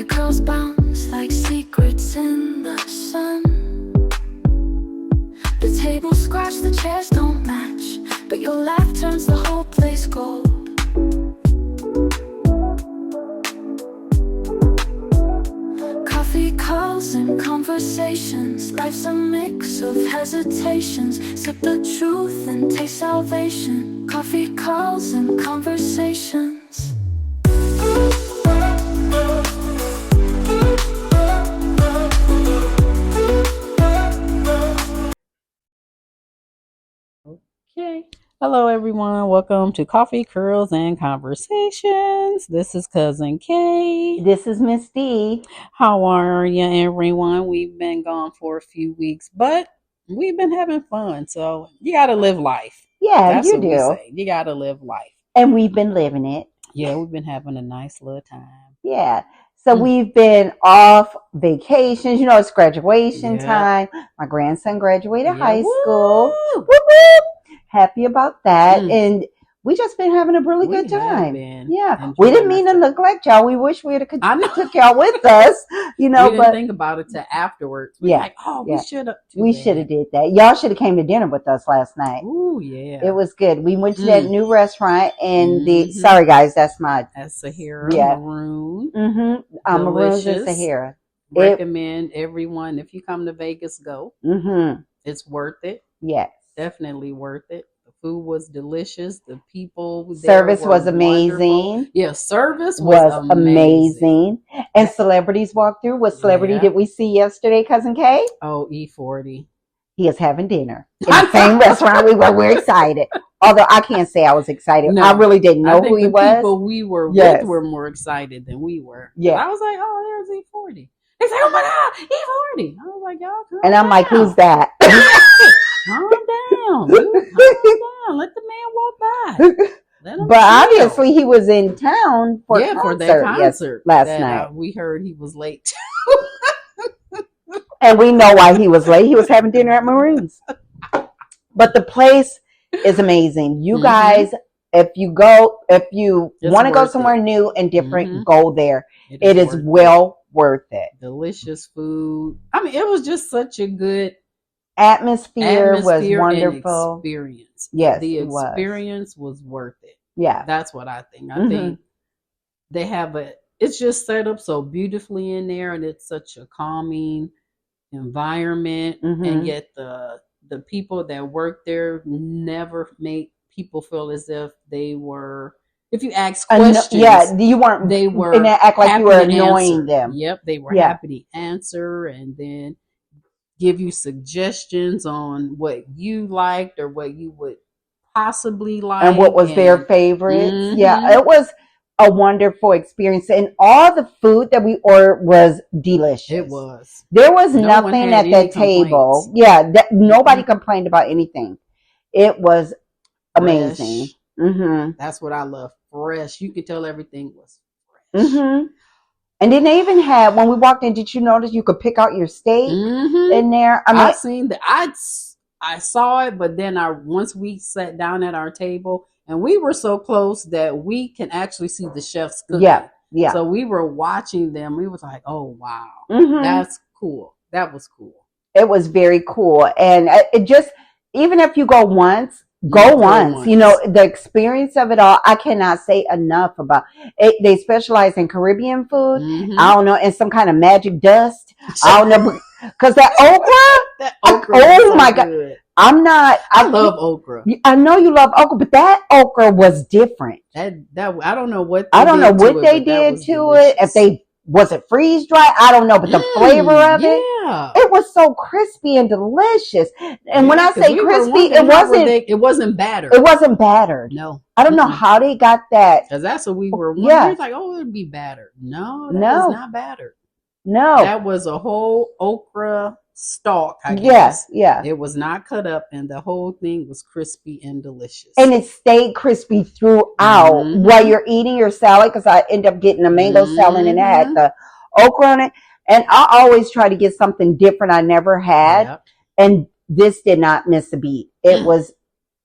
curls bounce like secrets in the sun. The tables scratch, the chairs don't match, but your laugh turns the whole place gold. Coffee, curls, and conversations. Life's a mix of hesitations. Sip the truth and taste salvation. Coffee, curls, and conversations. Okay. Hello, everyone. Welcome to Coffee, Curls, and Conversations. This is Cousin Kay. This is Miss D. How are you, everyone? We've been gone for a few weeks, but we've been having fun. So you got to live life. Yeah, That's you what do. we say. You got to live life. And we've been living it. Yeah, we've been having a nice little time. Yeah. So we've been off vacations. You know, it's graduation time. My grandson graduated high school. Woo! Whoop, whoop. Happy about that. And we just been having a really good time. Yeah. We didn't mean to neglect y'all. We wish we had took y'all with us, you know, we but didn't think about it till afterwards. We like, we should have. We should have did that. Y'all should have came to dinner with us last night. Ooh, yeah. It was good. We went to that new restaurant and sorry guys, that's Sahara Maroon. Maroon's and Sahara. Recommend everyone, if you come to Vegas, go. It's worth it. Yes. Definitely worth it. The food was delicious. The people service was amazing. Wonderful. Yeah, service was amazing. And celebrities walked through. What celebrity did we see yesterday, Cousin Kay? Oh, E40. He is having dinner in the same restaurant. We're excited. Although I can't say I was excited. No, I really didn't know who he was. The people we were with were more excited than we were. Yeah. I was like, oh, there's E40. They say, oh my God, E40. I was like, y'all come And I'm down. like, who's that? Calm down. Dude. Calm down. Let the man walk by. But obviously he was in town for that concert last night. We heard he was late. And we know why he was late. He was having dinner at Maroon's. But the place is amazing. You guys, if you want to go somewhere new and different, go there. It is well worth it. Delicious food. I mean, it was just such a good atmosphere was wonderful. And experience. Yes, the experience was worth it. Yeah, that's what I think. I think they have it's just set up so beautifully in there, and it's such a calming environment, and yet the people that work there never make people feel as if they were. If you ask questions, you weren't. They were and act like you were annoying them. Yep, they were happy to answer, and then give you suggestions on what you liked or what you would possibly like, and what was their favorites. Yeah, it was a wonderful experience, and all the food that we ordered was delicious. It was. There was nothing at that table. Yeah, nobody complained about anything. It was amazing. That's what I love. Fresh. You could tell everything was fresh. And then they even had, when we walked in, did you notice you could pick out your steak in there? I mean, I've seen that. I saw it, but then once we sat down at our table, and we were so close that we can actually see the chefs cooking. Yeah. So we were watching them. We was like, oh, wow. That's cool. That was cool. It was very cool. And it just, even if you go once, go once. You know, the experience of it all, I cannot say enough about it. They specialize in Caribbean food. I don't know, and some kind of magic dust. I don't know, because that okra, oh my God. I love okra. I know you love okra, but that okra was different. That I don't know what they did to it. If they was it freeze dry? I don't know, but the flavor of it was so crispy and delicious. And when I say crispy, it wasn't battered. It wasn't battered. No, I don't know how they got that. Because that's what we were wondering. Yeah. Like, oh, it'd be battered. No, that was not battered. No, that was a whole okra stalk, I guess. Yeah. It was not cut up, and the whole thing was crispy and delicious. And it stayed crispy throughout while you're eating your salad, because I end up getting a mango salad and it had the okra on it. And I always try to get something different I never had. And this did not miss a beat. It was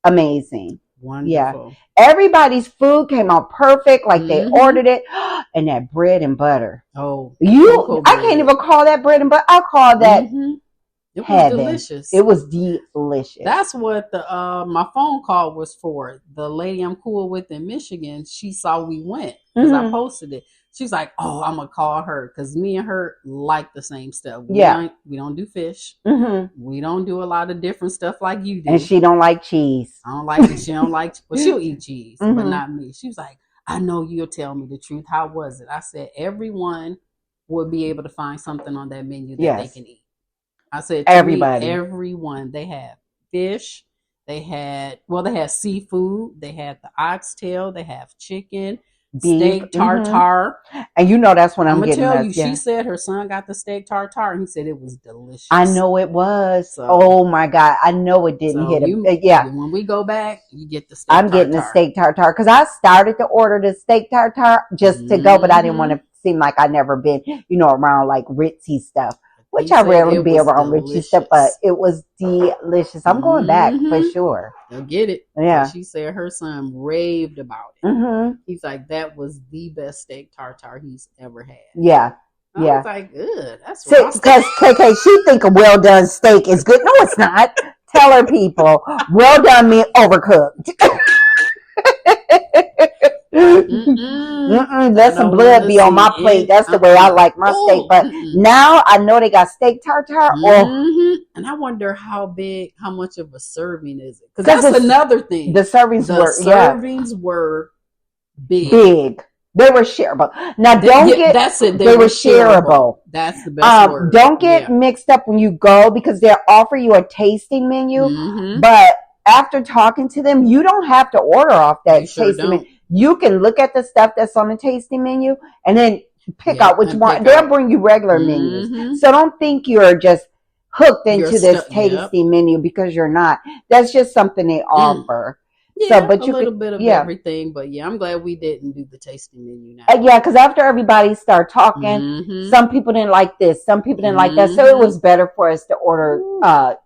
amazing. Wonderful. Everybody's food came out perfect, like they ordered it. And that bread and butter. Oh, I can't even call that bread and butter. I call that it heaven. was delicious. It was delicious. That's what the my phone call was for. The lady I'm cool with in Michigan, she saw we went because I posted it. She's like, "Oh, I'm gonna call her because me and her like the same stuff. We don't do fish. We don't do a lot of different stuff like you do. And she don't like cheese. I don't like it. She don't like. Well, she'll eat cheese, but not me. She was like, I know you'll tell me the truth. How was it? I said everyone would be able to find something on that menu that they can eat. I said everybody, everyone. They had fish. They had seafood. They had the oxtail. They have chicken. Beef, steak tartare, and you know that's what I'm gonna getting. Tell you, she said her son got the steak tartare, and he said it was delicious. I know it was. So, oh my god, I know it didn't hit him. When we go back, you get the steak. I'm getting the steak tartare because I started to order the steak tartare just to go, but I didn't want to seem like I never been, around like ritzy stuff. Which I rarely be around Richie stuff, but it was delicious. I'm going back for sure. You'll get it. Yeah. She said her son raved about it. He's like, that was the best steak tartare he's ever had. Yeah. I was like, good. That's because KK, she think a well done steak is good. No, it's not. Tell her people, well done mean overcooked. Let some blood be on my plate. That's the way I like my steak. But now I know they got steak tartare. And I wonder how much of a serving is it? Because that's another thing. The servings were big. Big. They were shareable. Now that's it. They were shareable. That's the best word. Don't get mixed up when you go because they'll offer you a tasting menu. But after talking to them, you don't have to order off that tasting menu. You can look at the stuff that's on the tasting menu and then pick out which one. They'll bring you regular menus. So don't think you're just hooked into this tasting menu because you're not. That's just something they offer. Yeah, but a little bit of everything. But I'm glad we didn't do the tasting menu now. Because after everybody started talking, some people didn't like this, some people didn't like that. So it was better for us to order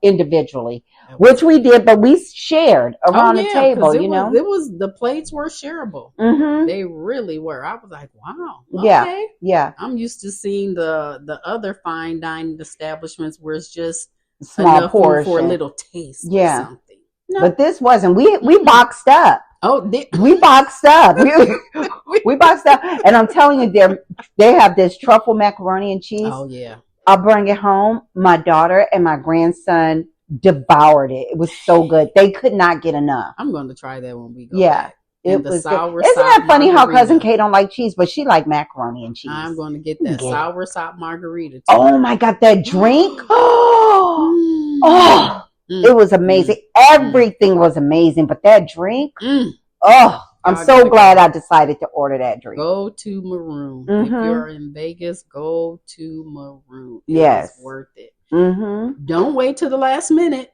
individually. Which we did, but we shared around the table, the plates were shareable. They really were. I was like, wow. Okay. Yeah. I'm used to seeing the other fine dining establishments where it's just small portion for a little taste or something. No. But this wasn't. We boxed up. We boxed up. We boxed up. And I'm telling you, they have this truffle macaroni and cheese. Oh, yeah. I'll bring it home. My daughter and my grandson devoured it. It was so good. They could not get enough. I'm going to try that when we go back. It was sour. Isn't that funny how Cousin Kate don't like cheese, but she like macaroni and cheese? I'm going to get that sour sop margarita too. Oh my God, that drink! It was amazing. Everything was amazing, but that drink, I'm so glad I decided to order that drink. Go to Maroon. If you're in Vegas, go to Maroon. It's worth it. Don't wait till the last minute.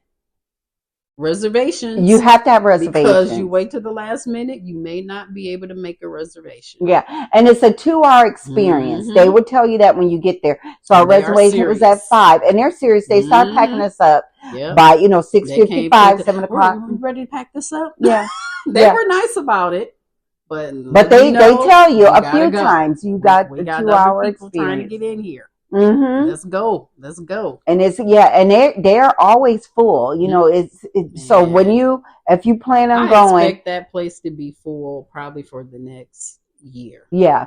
Reservations. You have to have reservations. Because you wait till the last minute, you may not be able to make a reservation. Yeah. And it's a 2-hour experience. They would tell you that when you get there. So our reservation was at 5. And they're serious. They start packing us up by, 6:55, 7 o'clock. You ready to pack this up? Yeah. They were nice about it. But they tell you a few times you got the 2-hour experience. Trying to get in here. Let's go. And it's and they're always full. So if you plan on going, I expect that place to be full probably for the next year. Yeah.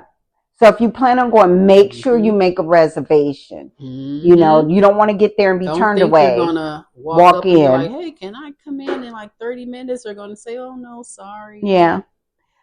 So if you plan on going, make sure you make a reservation. You don't want to get there and be turned away. You're gonna walk in like, hey, can I come in like 30 minutes? They're gonna say, oh no, sorry. Yeah.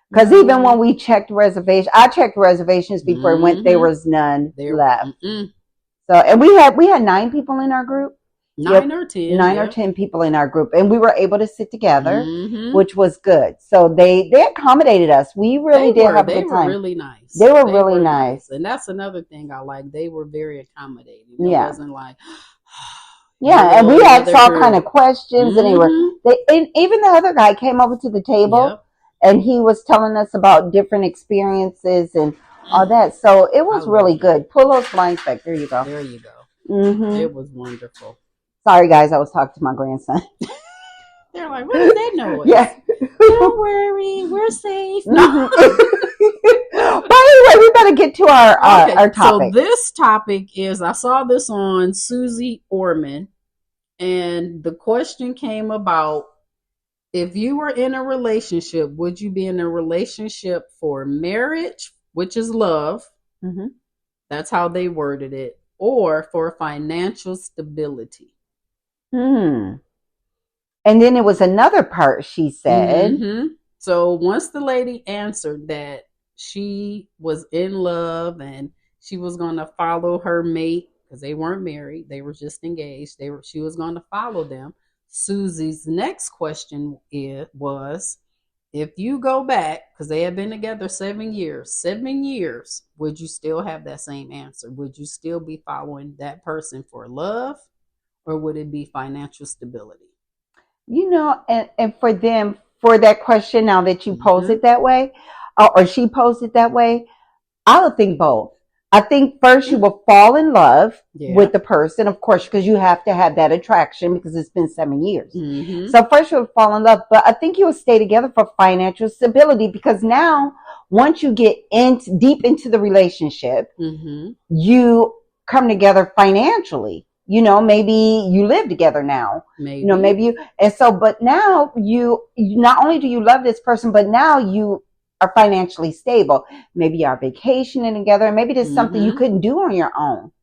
Because even when we checked reservations, I checked reservations before I went. There was none left. So, and we had 9 people in our group. 9 or 10. 9 or 10 people in our group, and we were able to sit together, which was good. So they accommodated us. We really did have a good time. They were really nice. They were really nice, and that's another thing I like. They were very accommodating. It wasn't like. And we asked all kind of questions, and and even the other guy came over to the table. And he was telling us about different experiences and all that. So it was really good. Pull those blinds back. There you go. There you go. It was wonderful. Sorry, guys. I was talking to my grandson. They're like, what is that noise? Yeah. Don't worry, we're safe. No. But anyway, we better get to our topic. So this topic is, I saw this on Susie Orman, and the question came about, if you were in a relationship, would you be in a relationship for marriage, which is love? Mm-hmm. That's how they worded it, or for financial stability. And then there was another part she said. Mm-hmm. So once the lady answered that she was in love and she was going to follow her mate, because they weren't married, they were just engaged. She was going to follow them. Susie's next question was, if you go back, because they had been together 7 years, would you still have that same answer? Would you still be following that person for love, or would it be financial stability? You know, and for them, for that question, now that you pose it that way, or she posed it that way, I would think both. I think first you will fall in love with the person, of course, because you have to have that attraction because it's been 7 years. So first you will fall in love, but I think you will stay together for financial stability, because now once you get deep into the relationship, you come together financially. You know, maybe you live together now. Maybe. You know, maybe you, and so, but now you not only do you love this person, but now you are financially stable. Maybe you are vacationing together, and maybe there's something you couldn't do on your own,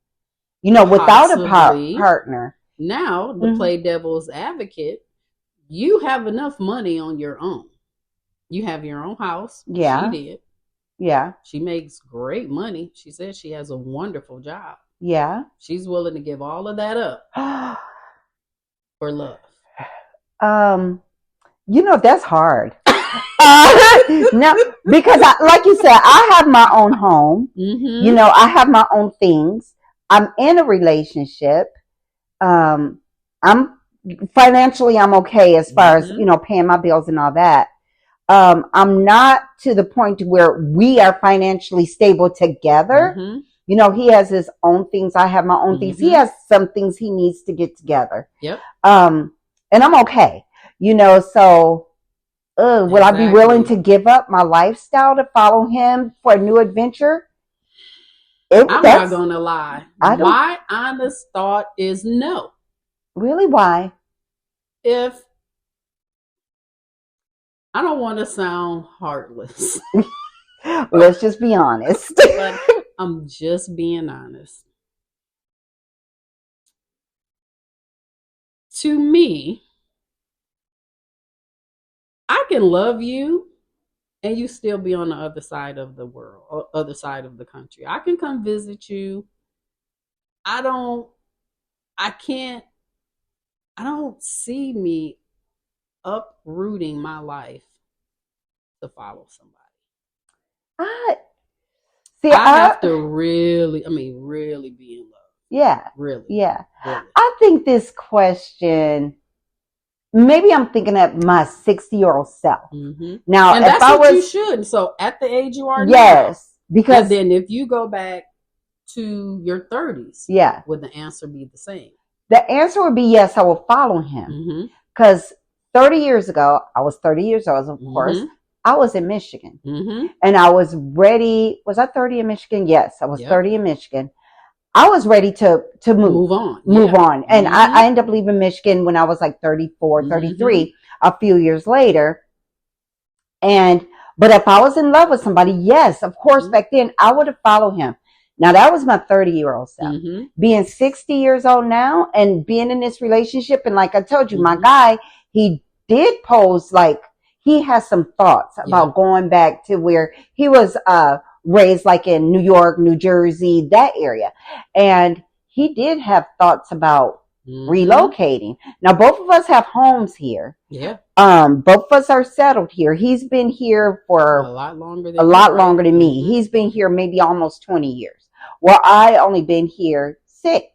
you know, without a partner. Now, to play devil's advocate, you have enough money on your own. You have your own house. Yeah. She did. Yeah. She makes great money. She says she has a wonderful job. Yeah. She's willing to give all of that up for love. You know, that's hard. No, because like you said, I have my own home. You know, I have my own things. I'm in a relationship. I'm financially, I'm okay as far as, you know, paying my bills and all that. I'm not to the point where we are financially stable together. You know, he has his own things. I have my own things. He has some things he needs to get together. Yep. And I'm okay. You know, so will I be willing to give up my lifestyle to follow him for a new adventure? I'm not going to lie. My honest thought is no. Really? Why? If I don't want to sound heartless. Let's just be honest. But I'm just being honest. To me, I can love you and you still be on the other side of the world, or other side of the country. I can come visit you. I don't see me uprooting my life to follow somebody. I have to really be in love. Yeah. Really. Yeah. Really. I think this question, maybe I'm thinking of my 60-year-old self. Now, and if that's I what was, you should. So at the age you are now, because and then if you go back to your 30s, would the answer be the same? The answer would be yes, I will follow him. Because 30 years ago, I was 30 years old, of course. I was in Michigan. And I was ready. Was I 30 in Michigan? Yes, I was 30 in Michigan. I was ready to move on. And I ended up leaving Michigan when I was like 34, 33, a few years later. But if I was in love with somebody, yes, of course, back then I would have followed him. Now that was my 30-year-old self. Being 60 years old now and being in this relationship. And like I told you, my guy, he did pose like he has some thoughts about going back to where he was, raised, like in New York, New Jersey, that area. And he did have thoughts about relocating. Now, both of us have homes here. Both of us are settled here. He's been here for a lot longer than me. He's been here maybe almost 20 years. Well, I only been here 6.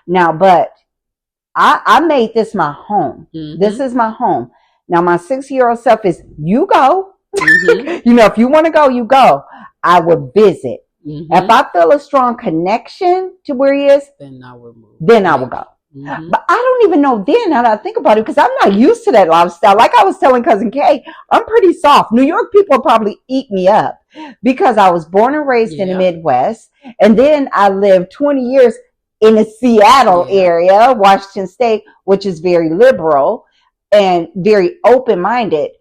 Now, but I made this my home. This is my home. Now, my 6-year-old self is, you go. You know, if you want to go, you go. I would visit. If I feel a strong connection to where he is, then I would move. Then I will go. But I don't even know then, now that I think about it, because I'm not used to that lifestyle. Like I was telling Cousin Kay, I'm pretty soft. New York people probably eat me up because I was born and raised in the Midwest. And then I lived 20 years in the Seattle area, Washington State, which is very liberal and very open-minded.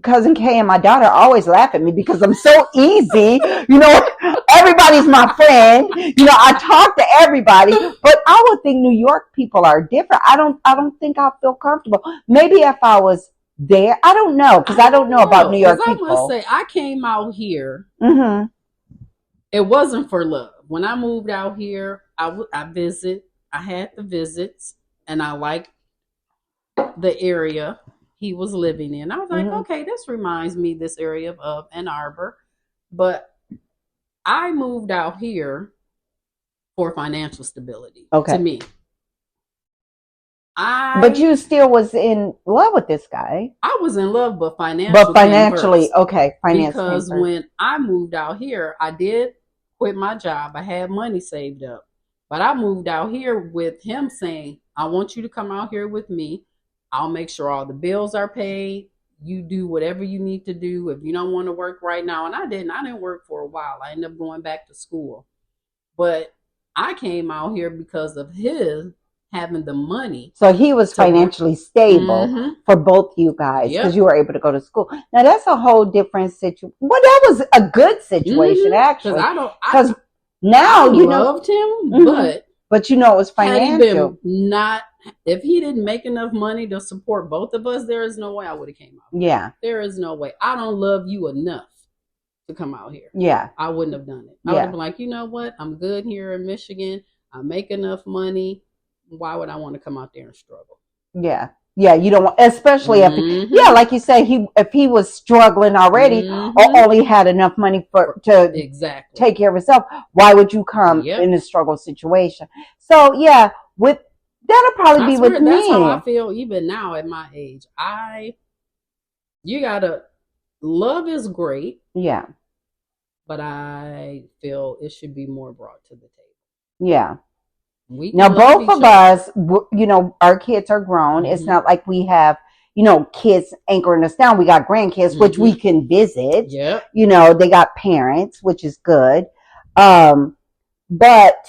Cousin Kay and my daughter always laugh at me because I'm so easy. Everybody's my friend. I talk to everybody, but I would think New York people are different. I don't think I'll feel comfortable. Maybe if I was there, I don't know, because I don't know about New York people. I must say, I came out here. Mm-hmm. It wasn't for love. When I moved out here, I visit. I had the visits, and I liked the area he was living in. I was like, okay, this reminds me this area of Ann Arbor. But I moved out here for financial stability. To me. But you still was in love with this guy. I was in love, but financially, because when I moved out here, I did quit my job. I had money saved up. But I moved out here with him saying, I want you to come out here with me. I'll make sure all the bills are paid. You do whatever you need to do. If you don't want to work right now. And I didn't work for a while. I ended up going back to school. But I came out here because of his having the money. So he was financially stable for both you guys because you were able to go to school. Now that's a whole different situation. Well, that was a good situation actually. Because now I loved him, but it was financial. If he didn't make enough money to support both of us, there is no way I would have came out. Yeah. There is no way. I don't love you enough to come out here. Yeah. I wouldn't have done it. I would have been like, you know what? I'm good here in Michigan. I make enough money. Why would I want to come out there and struggle? Yeah. Yeah, you don't want, especially if like you say, if he was struggling already or only had enough money to take care of himself, why would you come in a struggle situation? So that'll probably be with me. That's how I feel even now at my age. Love is great. Yeah. But I feel it should be more brought to the table. Yeah. Now, both of us, our kids are grown. It's not like we have, kids anchoring us down. We got grandkids, which we can visit. Yeah. They got parents, which is good. But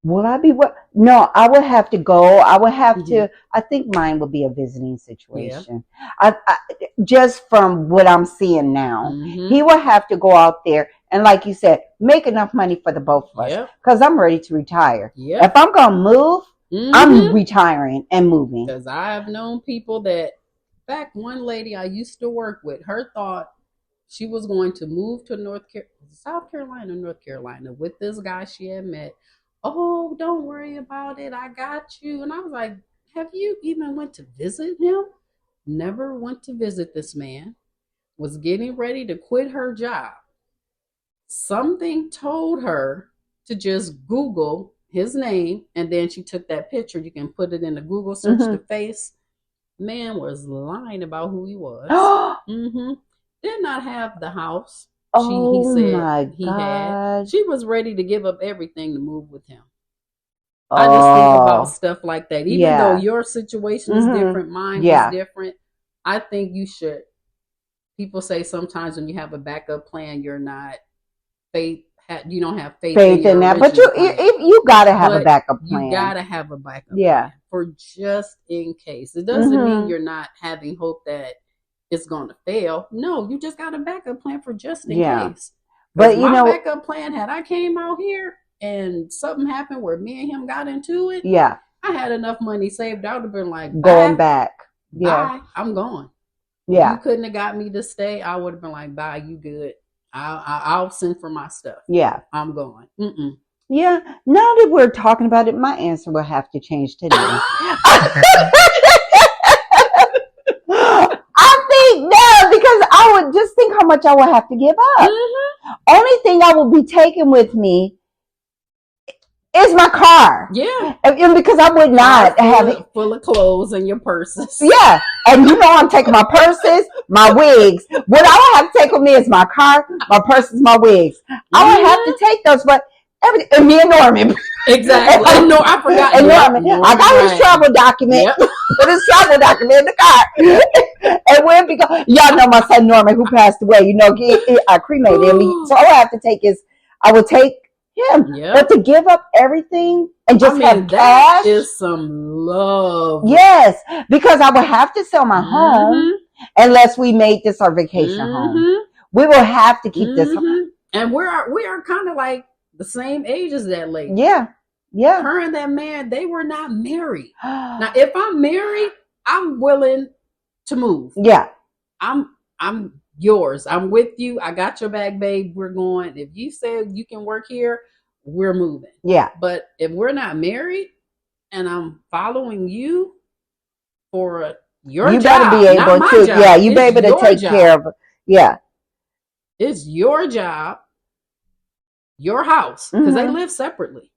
will I be No, I would have to go. I would have to. I think mine would be a visiting situation. I just from what I'm seeing now, he would have to go out there and, like you said, make enough money for the both of us. Because I'm ready to retire. If I'm gonna move, I'm retiring and moving. Because I have known people that, in fact, one lady I used to work with, her thought she was going to move to South Carolina, North Carolina with this guy she had met. Oh, don't worry about it. I got you. And I was like, have you even went to visit him? Never went to visit this man. Was getting ready to quit her job. Something told her to just Google his name. And then she took that picture. You can put it in the Google search the face. Man was lying about who he was. Did not have the house. He said he had. She was ready to give up everything to move with him. I just think about stuff like that. Even though your situation is different, mine is different. I think you should. People say sometimes when you have a backup plan, you're not you don't have faith in that. But you gotta have a backup plan. You gotta have a backup plan for just in case. It doesn't mean you're not having hope that it's going to fail. No, you just got a backup plan for just in case. But my backup plan, had I came out here and something happened where me and him got into it, I had enough money saved. I would have been like, going back. Bye, I'm going. Yeah. You couldn't have got me to stay. I would have been like, bye, you good. I'll send for my stuff. Yeah. I'm going. Yeah. Now that we're talking about it, my answer will have to change today. No, because I would just think how much I would have to give up. Only thing I will be taking with me is my car. Yeah. And because I would not have it full of clothes and your purses. Yeah. And I'm taking my purses, my wigs. What I would have to take with me is my car, my purses, my wigs. I would have to take those, but and me and Norman. Exactly. And no, I forgot. And Yep, Norman, Norman I got his Ryan. travel document. Yep. Put his travel document in the car. And when because y'all know my son Norman who passed away, you know, I cremated him. So I have to take I would take him. Yep. But to give up everything and just have that cash is some love. Yes, because I would have to sell my home unless we made this our vacation home. We will have to keep this home. And we are kind of like the same age as that lady. Yeah. Yeah. Her and that man, they were not married. Now, if I'm married, I'm willing to move. Yeah. I'm yours. I'm with you. I got your back, babe. We're going. If you said you can work here, we're moving. Yeah. But if we're not married and I'm following you for your you job, better be able to. Job. Yeah, you be able to take care of. Yeah. It's your job, your house, because they live separately.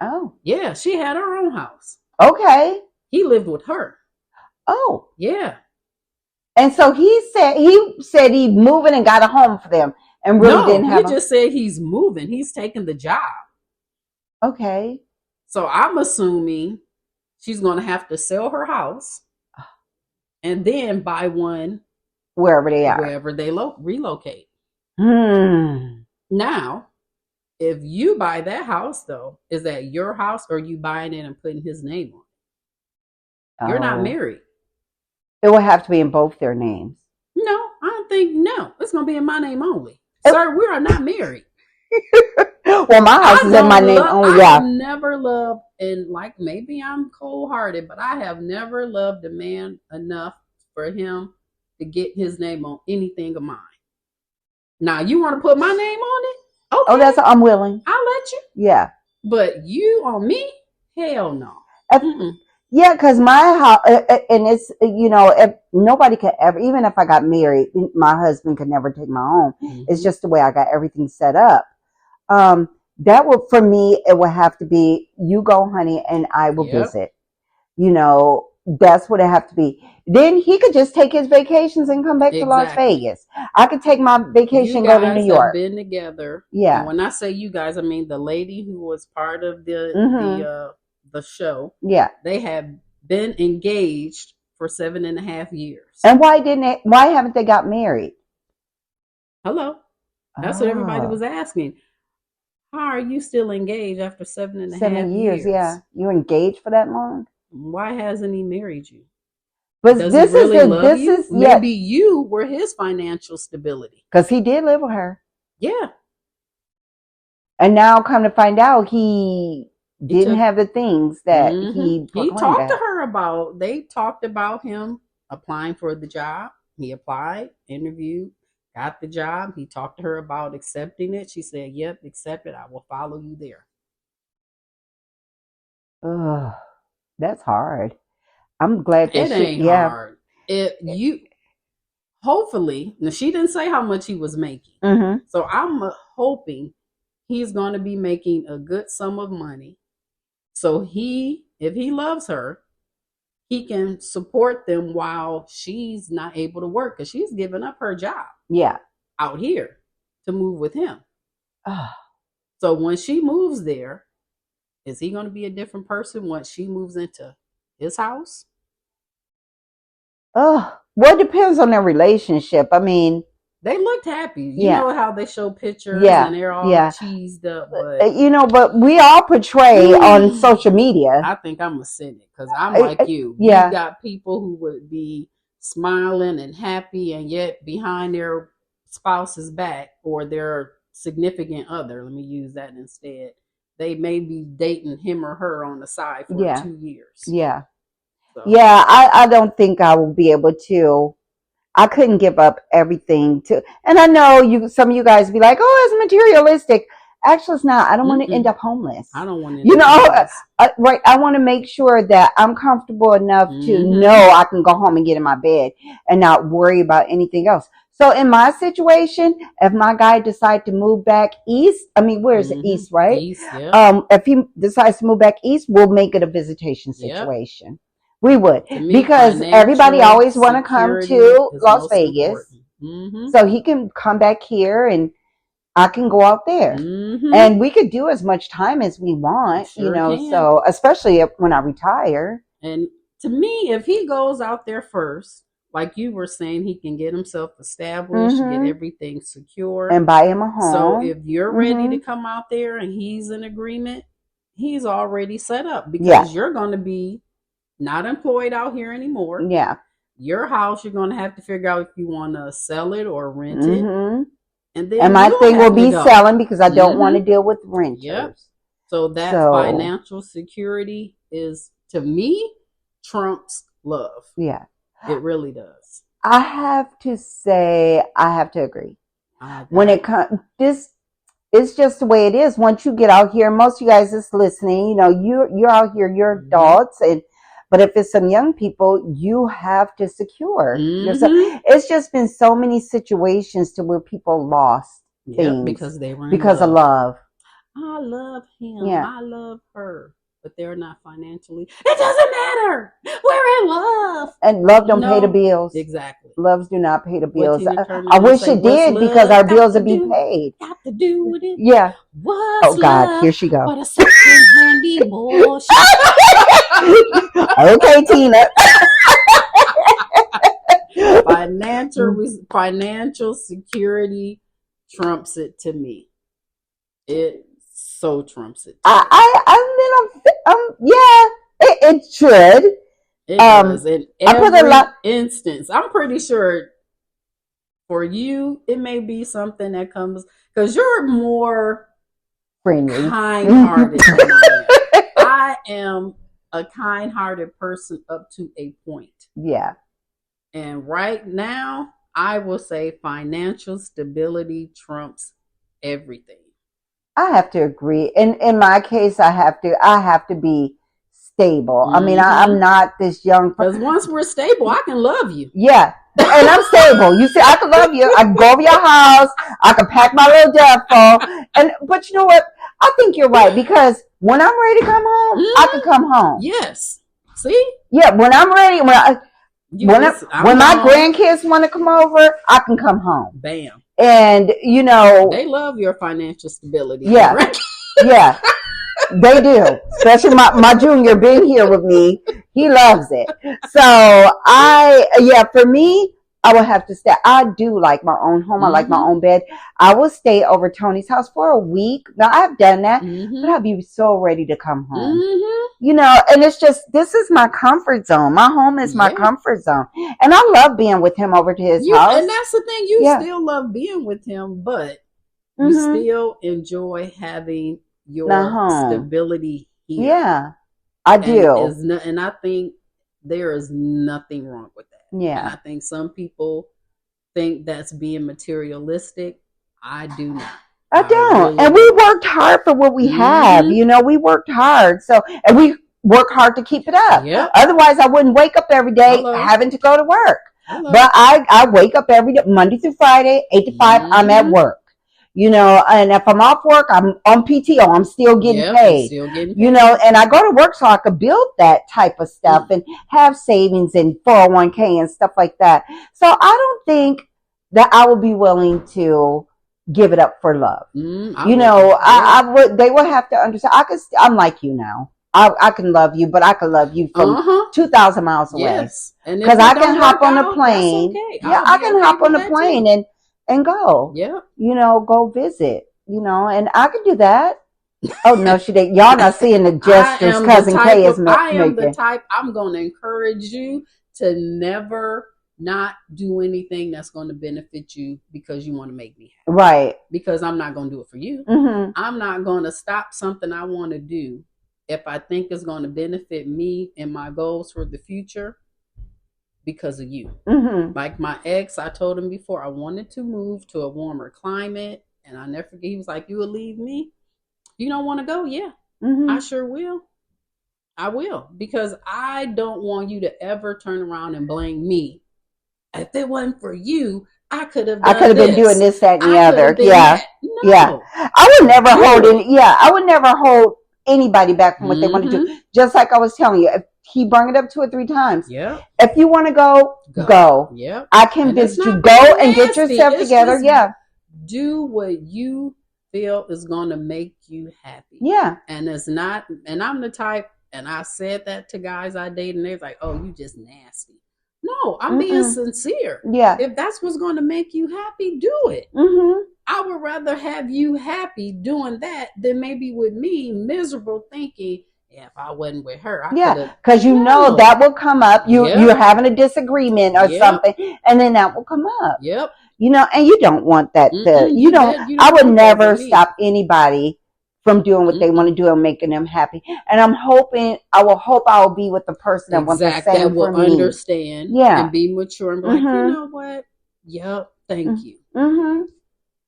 Oh. Yeah, she had her own house. Okay. He lived with her. Oh. Yeah. And so he said he moving and got a home for them and really didn't have. He just said he's moving. He's taking the job. Okay. So I'm assuming she's going to have to sell her house and then buy one wherever they are, wherever they relocate. Now, if you buy that house, though, is that your house or you buying it and putting his name on it? You're not married. It will have to be in both their names. No, I don't think. No, it's going to be in my name only. Sir, we are not married. Well, my house is in my name only. I have never loved, and like maybe I'm cold-hearted, but I have never loved a man enough for him to get his name on anything of mine. Now, you want to put my name on it? Okay. Oh, I'm willing. I'll let you. Yeah. But you on me? Hell no. Yeah, because my house, and it's, if nobody could ever, even if I got married, my husband could never take my home. It's just the way I got everything set up. That would, for me, it would have to be, you go, honey, and I will visit. That's what it have to be. Then he could just take his vacations and come back to Las Vegas. I could take my vacation and go to New York. You guys have been together. Yeah. And when I say you guys, I mean the lady who was part of the show. Yeah. They have been engaged for 7.5 years. And why haven't they got married? Hello. That's what everybody was asking. How are you still engaged after 7.5 years? Yeah. You engaged for that long? Why hasn't he married you? But Maybe you were his financial stability. Because he did live with her. Yeah. And now come to find out he didn't have the things that he talked to her about. They talked about him applying for the job. He applied, interviewed, got the job. He talked to her about accepting it. She said, yep, accept it. I will follow you there. Ugh, that's hard. I'm glad that it ain't hard. Hopefully, now she didn't say how much he was making. So I'm hoping he's going to be making a good sum of money. So if he loves her, he can support them while she's not able to work because she's giving up her job. Yeah. Out here to move with him. So when she moves there, is he going to be a different person once she moves into his house? Well, it depends on their relationship. I mean, they looked happy. You know how they show pictures and they're all cheesed up. But, but we all portray on social media. I think I'm a cynic because I'm like you. Yeah. You got people who would be smiling and happy and yet behind their spouse's back or their significant other, let me use that instead, they may be dating him or her on the side for 2 years. Yeah. So. Yeah, I don't think I will be able to. I couldn't give up everything and I know some of you guys be like, oh, it's materialistic. Actually, it's not. I don't want to end up homeless. I don't want to end up homeless. Right. I want to make sure that I'm comfortable enough to know I can go home and get in my bed and not worry about anything else. So in my situation, if my guy decides to move back east, where's the east, right? East, yeah. If he decides to move back east, we'll make it a visitation situation. Yep. We would, because everybody always want to come to Las Vegas, so he can come back here and I can go out there. And we could do as much time as we want, so especially when I retire. And to me, if he goes out there first, like you were saying, he can get himself established, get everything secure, and buy him a home. So if you're ready to come out there and he's in agreement, he's already set up, because you're going to be not employed out here anymore. Yeah. Your house, you're going to have to figure out if you want to sell it or rent it. And then my thing will be selling, because I don't want to deal with renters. Yep. So that financial security is, to me, trumps love. Yeah. It really does. I have to agree. When it comes, it's just the way it is. Once you get out here, most of you guys that's listening, you're out here, you're adults, but if it's some young people, you have to secure yourself. It's just been so many situations to where people lost things because they were of love. I love him. Yeah. I love her. But they're not financially. It doesn't matter. We're in love. And love don't pay the bills. Exactly. Loves do not pay the bills. I wish it did, because our bills would be paid. Got to do with it. Yeah. What's God, here she goes. But a second-handy bullshit. Okay, Tina. Financial security trumps it to me. It so trumps it. It should. It does. In every instance, I'm pretty sure for you, it may be something that comes because you're more friendly, kind-hearted than I am. I am a kind-hearted person up to a point. Yeah. And right now, I will say financial stability trumps everything. I have to agree. In my case, I have to be stable. I mean, I'm not this young. Because once we're stable, I can love you. Yeah. And I'm stable. You see, I can love you. I can go over your house. I can pack my little duffel. But you know what? I think you're right, because when I'm ready to come home, I can come home. Yes. See? Yeah. When I'm ready, when my grandkids want to come over, I can come home. Bam. And they love your financial stability. Yeah. Right? Yeah. They do. Especially my junior being here with me. He loves it. So for me, I would have to stay. I do like my own home. I like my own bed. I will stay over Tony's house for a week. Now, I've done that, but I'll be so ready to come home. And it's just, this is my comfort zone. My home is my comfort zone. And I love being with him over to his house. And that's the thing. You still love being with him, but you still enjoy having your stability here. Yeah, I do. And I think there is nothing wrong with that. Yeah. And I think some people think that's being materialistic. I do not. I don't. And we worked hard for what we have. We worked hard. And we work hard to keep it up. Yep. Otherwise, I wouldn't wake up every day having to go to work. But I wake up every day, Monday through Friday, 8 to 5, I'm at work. And if I'm off work, I'm on PTO. I'm still getting paid. And I go to work so I could build that type of stuff and have savings and 401k and stuff like that. So I don't think that I would be willing to give it up for love. I would. They will have to understand. I'm like you now. I can love you, but I can love you from 2,000 miles away. Yes, because I can hop on a plane. Okay. Yeah, I can hop on a plane and go. Yeah. Go visit. And I can do that. Oh no, she did. Y'all not seeing the gestures Cousin Kay is making. I am the type. I'm going to encourage you to never not do anything that's going to benefit you because you want to make me happy. Right. Because I'm not going to do it for you. I'm not going to stop something I want to do if I think it's going to benefit me and my goals for the future. Because of you. Like my ex, I told him before, I wanted to move to a warmer climate, and I never forget, he was like, you will leave me? You don't want to go? Yeah, I sure will. I will, because I don't want you to ever turn around and blame me. If it wasn't for you, I could have been doing this, that, and the other. Yeah. No. Yeah. I would never I would never hold anybody back from what they want to do. Just like I was telling you, if he brought it up 2 or 3 times. Yeah. If you want to go. Yeah. I can visit you. Go and get yourself together. Yeah. do what you feel is going to make you happy. Yeah. And it's not, and I'm the type, and I said that to guys I date, and they're like, oh, you just nasty. No, I'm being sincere. Yeah. If that's what's going to make you happy, do it. I would rather have you happy doing that than maybe with me miserable thinking, yeah, if I wasn't with her, I could have. Because you know that will come up. You're having a disagreement or something, and then that will come up. Yep. You know, and you don't want that. You don't I would never stop anybody from doing what they want to do and making them happy. And I will be with the person that wants the same that for will me. Understand and be mature and be like, you know what? Yep, thank you.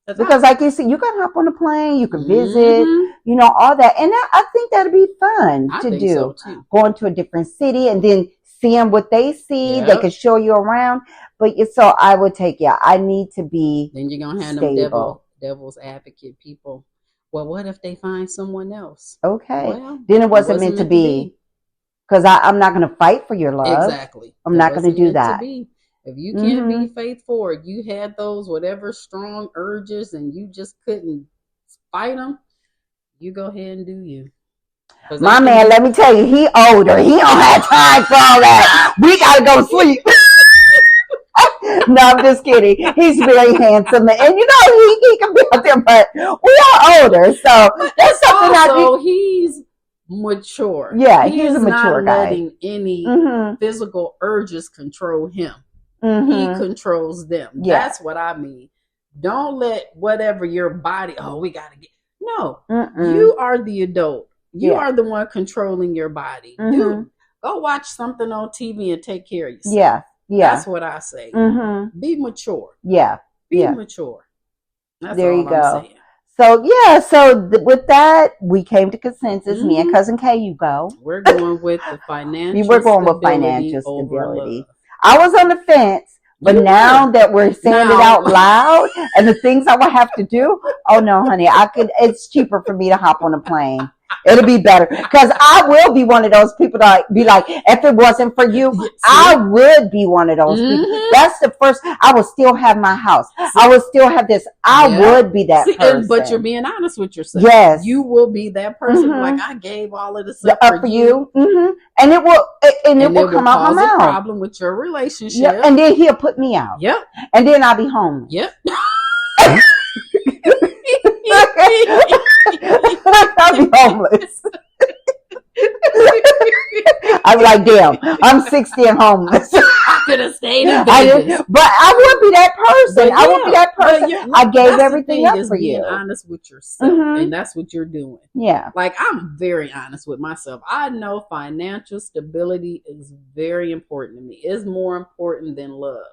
Because like you said, you can hop on a plane, you can visit, you know, all that. And I think that'd be fun to do. So too. Going to a different city and then seeing what they see, they can show you around. But so I would take, I need to be Then you're going to have them devil's advocate people. Well, what if they find someone else? Okay. Well, then it wasn't meant to be. Because I'm not going to fight for your love. Exactly. I'm not going to do that. If you can't be faithful, or you had those whatever strong urges and you just couldn't fight them, you go ahead and do you. My man, let me tell you, he older. He don't have time for all that. We got to go sleep. No, I'm just kidding. He's very handsome, and you know he can be out there, but we are older, so that's something. Also, he's mature. Yeah, he's a mature guy. Letting any physical urges control him. He controls them. Yeah. That's what I mean. Don't let whatever your body. Oh, we gotta get. No, you are the adult. You are the one controlling your body. Dude, go watch something on TV and take care of yourself. Yeah. That's what I say. Be mature. Yeah. Be mature. That's there all you go. I'm saying. So with that, we came to consensus. Me and Cousin K, you go. We're going with the financial. We're going with financial stability. I was on the fence, but now that we're saying it out loud and the things I will have to do, oh no, honey, it's cheaper for me to hop on a plane. It'll be better because I will be one of those people that be like, if it wasn't for you, I would be one of those people. That's the first. I will still have my house. I will still have this. I would be that person. But you're being honest with yourself. Yes, you will be that person. Like I gave all of this up for you, and it will, it will come out my mouth. Problem with your relationship, and then he'll put me out. Yep, and then I'll be homeless. Yep. I'll be homeless. I'm like, damn, I'm 60 and homeless. I could have stayed in business. But I would be that person. I would be that person. I gave everything up for you. Being honest with yourself, and that's what you're doing. Yeah. Like, I'm very honest with myself. I know financial stability is very important to me. It's more important than love.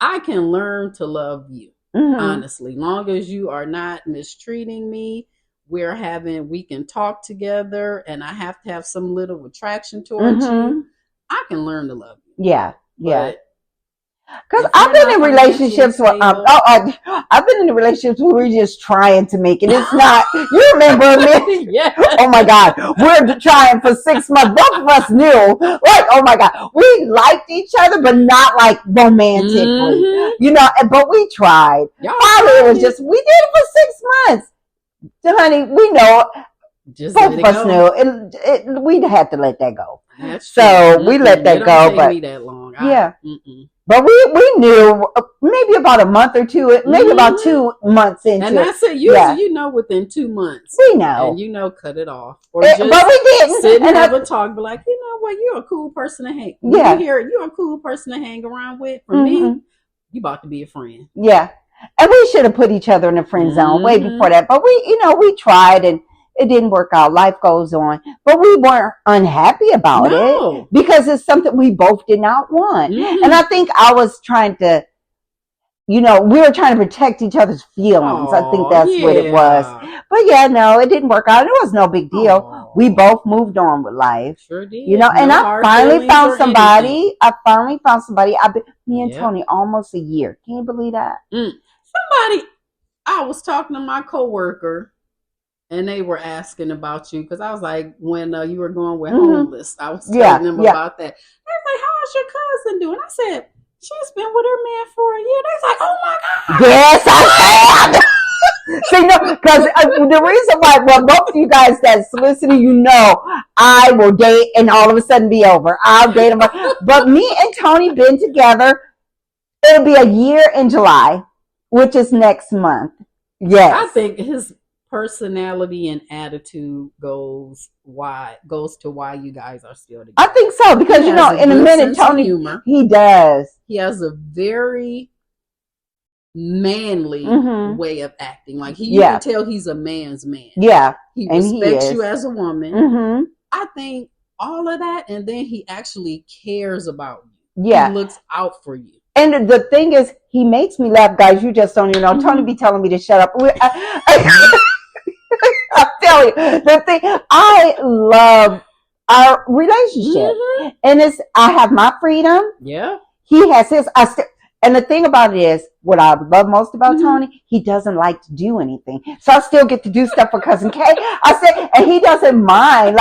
I can learn to love you. Honestly, long as you are not mistreating me, we can talk together, and I have to have some little attraction towards you. I can learn to love you. Yeah. Because I've been in relationships where I've been in relationships where we're just trying to make it. It's not. You remember me? Yeah. Oh my God, we're trying for 6 months. Both of us knew, like, oh my God, we liked each other, but not like romantically, you know. But we tried. Finally, it was just we did it for 6 months. So, honey, we know. Both of us knew we'd have to let that go. That's so we let that go. But me that long. But we knew maybe about a month or two, maybe about 2 months into it. And that's it. Usually, you know, within 2 months. We know. And you know, cut it off. Or just but we didn't. Sit and have a talk. Be like, you know what? You're a cool person to hang. You're a cool person to hang around with. For me, you about to be a friend. Yeah. And we should have put each other in the friend zone way before that. But we tried and it didn't work out. Life goes on. But we weren't unhappy about it because it's something we both did not want. And I think I was trying to, we were trying to protect each other's feelings. I think that's what it was. But it didn't work out. It was no big deal. We both moved on with life. Sure did. And I finally found somebody. I've been, me and Tony, almost a year. Can you believe that? I was talking to my coworker, and they were asking about you because I was like, when you were going with homeless, I was telling them about that. They was like, "How's your cousin doing?" I said, she's been with her man for a year. They're like, oh my God. Yes, I have. See, no, because the reason why, well, both of you guys that's listening, you know, I will date and all of a sudden be over. I'll date him. But me and Tony been together. It'll be a year in July, which is next month. Yes. I think his personality and attitude goes to why you guys are still together. I think so, because, you know, in a minute, Tony, humor. He does. He has a very manly way of acting. Like you can tell he's a man's man. Yeah. He respects you as a woman. I think all of that, and then he actually cares about you. Yeah. He looks out for you. And the thing is, he makes me laugh, guys. You just don't even know. Tony be telling me to shut up. I'm telling you, the thing, I love our relationship. And I have my freedom. Yeah. He has his. And the thing about it is, what I love most about Tony, he doesn't like to do anything. So I still get to do stuff for Cousin Kay. I said, and he doesn't mind.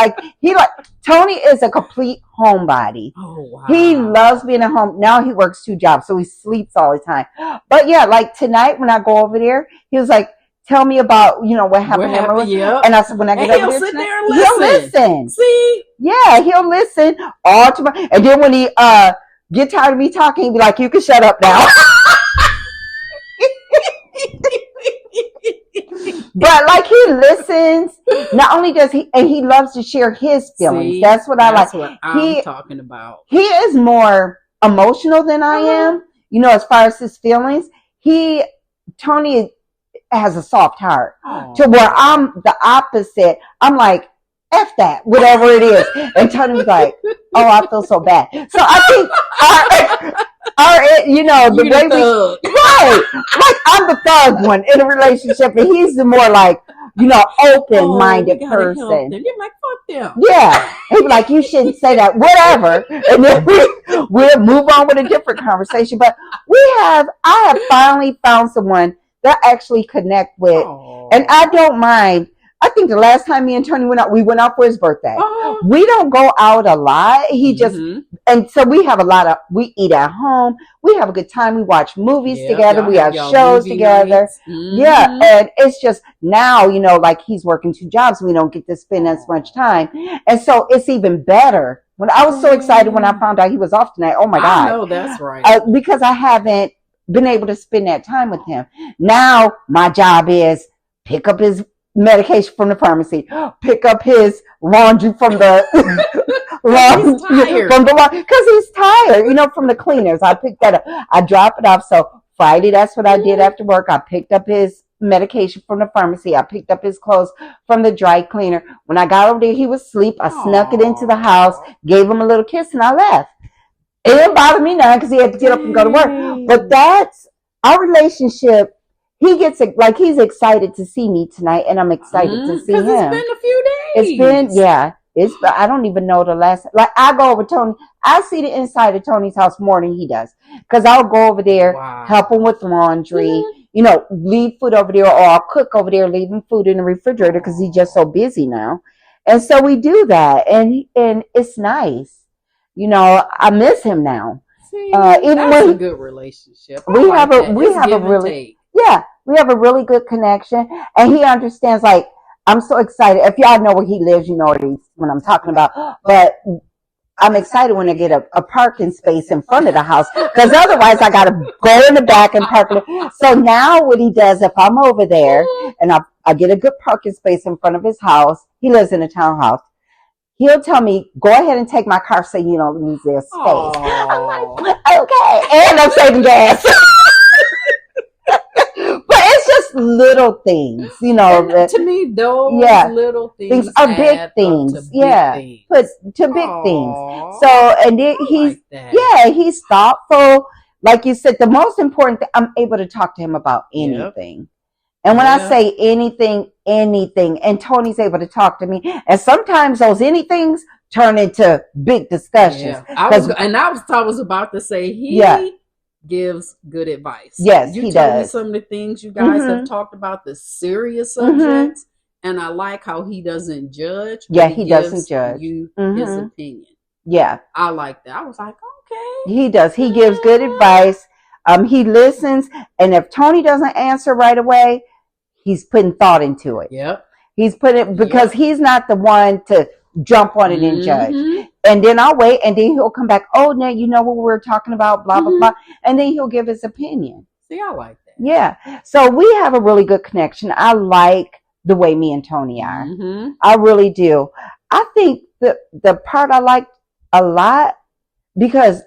Tony is a complete homebody. Oh, wow. He loves being at home. Now he works 2 jobs, so he sleeps all the time. But yeah, like tonight when I go over there, he was like, tell me about, you know, what happened. And I said, when I get over there, he'll listen. See? Yeah, he'll listen all tomorrow. And then when he get tired of me talking, he'll be like, you can shut up now. But like he listens. Not only does he, and he loves to share his feelings. That's what I like. That's what I'm talking about. He is more emotional than I am, you know, as far as his feelings. Tony has a soft heart to where I'm the opposite. I'm like, F that, whatever it is. And Tony was like, oh, I feel so bad. So I think you know, the way right, like I'm the thug one in a relationship, and he's the more like, you know, open-minded person. You're like, fuck them. Yeah, he'd be like, you shouldn't say that, whatever, and then we'll move on with a different conversation. But I have finally found someone that I actually connect with, and I don't mind. I think the last time me and Tony went out, we went out for his birthday. We don't go out a lot. He just, and so we eat at home. We have a good time. We watch movies together. We have shows together. Yeah. And it's just now, you know, like he's working 2 jobs. We don't get to spend as much time. And so it's even better. When I was so excited when I found out he was off tonight. Oh my God. I know, that's right. Because I haven't been able to spend that time with him. Now my job is pick up his medication from the pharmacy, pick up his laundry from the because he's tired, you know, from the cleaners. I picked that up. I drop it off. So Friday, that's what I did after work. I picked up his medication from the pharmacy. I picked up his clothes from the dry cleaner. When I got over there, he was asleep. I snuck it into the house, gave him a little kiss, and I left. It didn't bother me none because he had to get up and go to work. But that's our relationship. He gets like he's excited to see me tonight, and I'm excited to see him. It's been a few days. It's been, I don't even know the last. Like I go over Tony. I see the inside of Tony's house more than he does, because I'll go over there, help him with laundry. You know, leave food over there, or I'll cook over there, leaving food in the refrigerator because he's just so busy now. And so we do that, and it's nice. You know, I miss him now. See, that's a good relationship. We have a really. Yeah, we have a really good connection, and he understands, like, I'm so excited. If y'all know where he lives, you know what I'm talking about. But I'm excited when I get a parking space in front of the house, because otherwise I got to go in the back and park it. So now what he does, if I'm over there and I get a good parking space in front of his house, he lives in a townhouse. He'll tell me, go ahead and take my car so you don't lose their space. I'm like, okay. And I'm saving gas. But it's just little things, you know. To me, those little things are big things. But to big things. So, and then he's thoughtful. Like you said, the most important thing, I'm able to talk to him about anything. And when I say anything, and Tony's able to talk to me, and sometimes those anythings turn into big discussions. I was about to say gives good advice. Yes, he does. You tell me does. some of the things you guys have talked about, the serious subjects, and I like how he doesn't judge. Yeah, he doesn't judge you his opinion. Yeah, I like that. I was like, Okay. He does. He gives good advice. He listens, and if Tony doesn't answer right away, he's putting thought into it. Yep. He's putting because he's not the one to jump on it and judge. And then I'll wait, and then he'll come back. Oh, now you know what we were talking about, blah blah blah, and then he'll give his opinion. See, I like that. Yeah. So we have a really good connection. I like the way me and Tony are. I really do. I think the part I like a lot because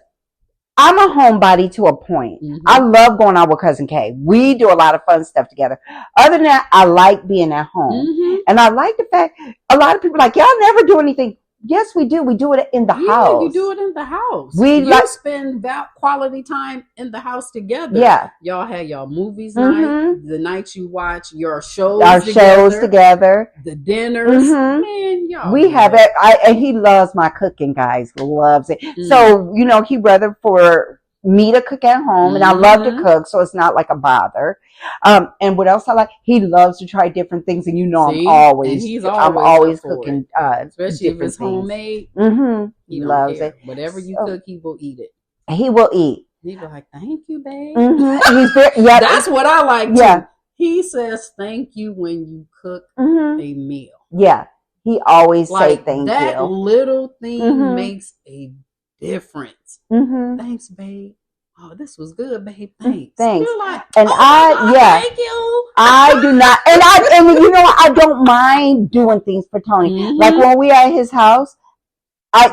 I'm a homebody to a point. I love going out with Cousin K. We do a lot of fun stuff together. Other than that, I like being at home. And I like the fact a lot of people are like, y'all never do anything. Yes, we do. We do it in the house. You do it in the house. We spend that quality time in the house together. Yeah. Y'all have y'all movies night, the nights you watch your shows together. The dinners. Man, y'all. We have it. And he loves my cooking, guys. Loves it. So, he'd rather for me to cook at home, and I love to cook, so it's not like a bother. And what else I like? He loves to try different things, and I'm always cooking. Especially if it's homemade. He loves it. Whatever you cook, he will eat it. He will eat. He be like, "Thank you, babe." That's what I like too. Yeah. He says thank you when you cook a meal. Yeah, he always say thank you. That little thing makes a difference. Thanks, babe. Oh, this was good, babe. Thanks. You're like, and thank you. I do not, and I don't mind doing things for Tony. Like when we are at his house, I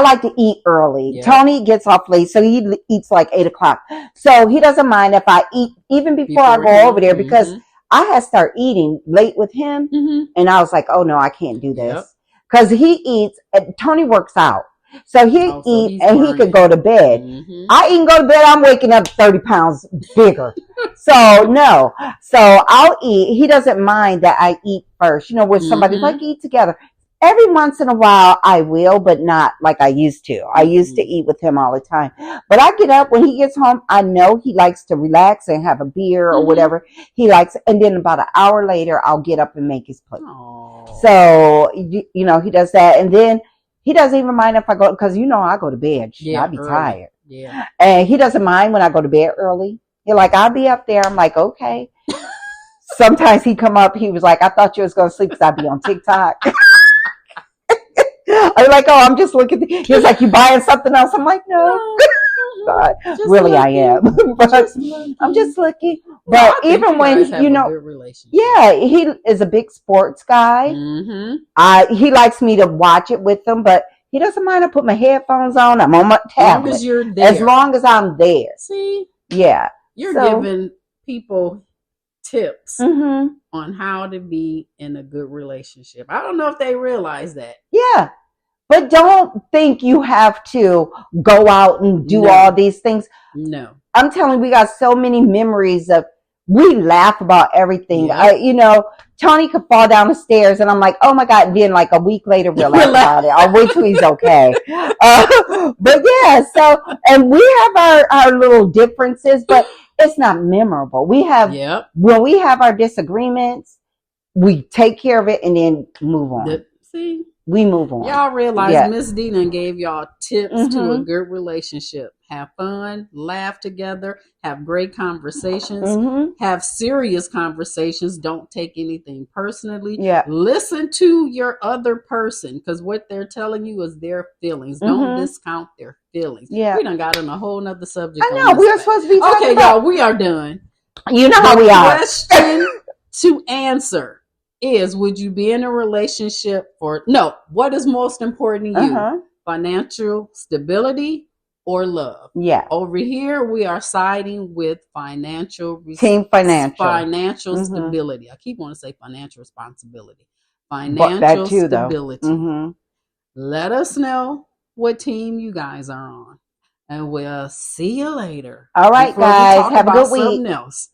like to eat early. Yeah. Tony gets off late, so he eats like 8:00. So he doesn't mind if I eat even before I go over there because I had to start eating late with him, and I was like, oh no, I can't do this because he eats. Tony works out. So he eat and he could go to bed. I eat and go to bed. I'm waking up 30 pounds bigger. So no. So I'll eat. He doesn't mind that I eat first. With somebody like eat together. Every once in a while I will, but not like I used to. I used to eat with him all the time. But I get up when he gets home. I know he likes to relax and have a beer or whatever he likes. And then about an hour later, I'll get up and make his plate. Aww. So, he does that. And then he doesn't even mind if I go, because I go to bed. I'll be tired. Yeah. And he doesn't mind when I go to bed early. He's like, I'll be up there. I'm like, okay. Sometimes he come up, he was like, I thought you was going to sleep because I'd be on TikTok. I'm like, oh, I'm just looking. He was like, you buying something else? I'm like, no. But really, I am. But I'm just looking. But even when yeah, he is a big sports guy. He likes me to watch it with him, but he doesn't mind. I put my headphones on. I'm on my tablet. As long as I'm there. See, yeah, you're giving people tips on how to be in a good relationship. I don't know if they realize that. Yeah. But don't think you have to go out and do all these things. No. I'm telling you, we got so many memories of, we laugh about everything. Yeah. Tony could fall down the stairs and I'm like, oh my God. And then like a week later, we'll laugh about it. I'll wait till he's okay. But yeah, so, and we have our little differences, but it's not memorable. We have, when we have our disagreements, we take care of it and then move on. We move on. Y'all realize Miss Dina gave y'all tips to a good relationship. Have fun, laugh together, have great conversations, have serious conversations. Don't take anything personally. Listen to your other person because what they're telling you is their feelings. Don't discount their feelings. We done got on a whole nother subject. I know. We were supposed to be talking about. Y'all, we are done. You know how we are. Question to answer is, would you be in a relationship what is most important to you? Financial stability or love? Yeah. Over here, we are siding with financial stability. I keep wanting to say financial responsibility. Financial stability. Let us know what team you guys are on. And we'll see you later. All right, guys. Have a good week. Something else.